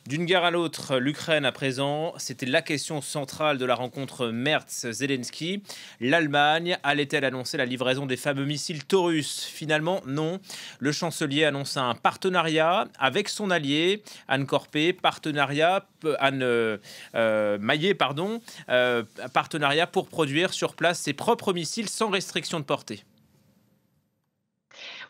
D'une guerre à l'autre, l'Ukraine à présent, c'était la question centrale de la rencontre Merz-Zelensky. L'Allemagne allait-elle annoncer la livraison des fameux missiles Taurus? Finalement, non. Le chancelier annonce un partenariat avec son allié, Anne Corpé, Maillet, pardon, partenariat pour produire sur place ses propres missiles sans restriction de portée.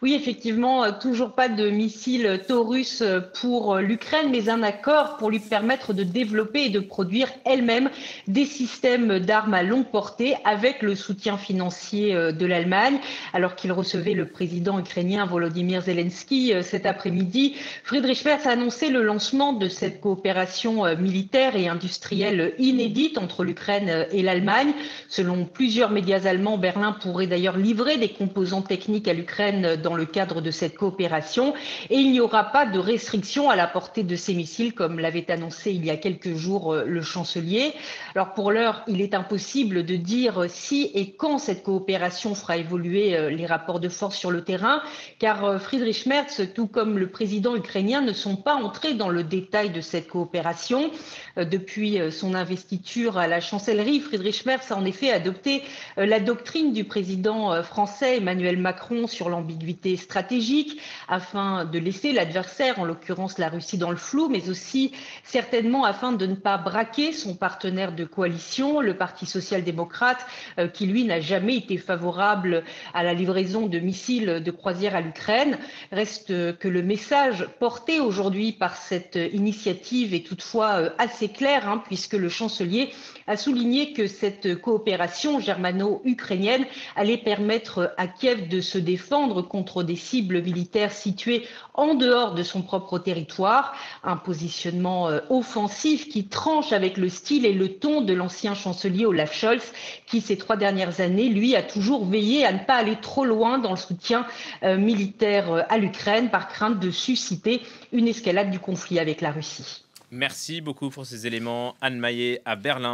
Oui, effectivement, toujours pas de missiles Taurus pour l'Ukraine, mais un accord pour lui permettre de développer et de produire elle-même des systèmes d'armes à longue portée avec le soutien financier de l'Allemagne. Alors qu'il recevait le président ukrainien Volodymyr Zelensky cet après-midi, Friedrich Merz a annoncé le lancement de cette coopération militaire et industrielle inédite entre l'Ukraine et l'Allemagne. Selon plusieurs médias allemands, Berlin pourrait d'ailleurs livrer des composants techniques à l'Ukraine dans le cadre de cette coopération et il n'y aura pas de restriction à la portée de ces missiles comme l'avait annoncé il y a quelques jours le chancelier. Alors pour l'heure, il est impossible de dire si et quand cette coopération fera évoluer les rapports de force sur le terrain car Friedrich Merz, tout comme le président ukrainien, ne sont pas entrés dans le détail de cette coopération. Depuis son investiture à la chancellerie, Friedrich Merz a en effet adopté la doctrine du président français Emmanuel Macron sur l'ambiguïté stratégique afin de laisser l'adversaire, en l'occurrence la Russie, dans le flou, mais aussi certainement afin de ne pas braquer son partenaire de coalition, le Parti social-démocrate, qui lui n'a jamais été favorable à la livraison de missiles de croisière à l'Ukraine. Reste que le message porté aujourd'hui par cette initiative est toutefois assez clair, puisque le chancelier a souligné que cette coopération germano-ukrainienne allait permettre à Kiev de se défendre contre des cibles militaires situées en dehors de son propre territoire. Un positionnement offensif qui tranche avec le style et le ton de l'ancien chancelier Olaf Scholz, qui ces 3 dernières années, lui, a toujours veillé à ne pas aller trop loin dans le soutien militaire à l'Ukraine par crainte de susciter une escalade du conflit avec la Russie. Merci beaucoup pour ces éléments, Anne Maillet à Berlin.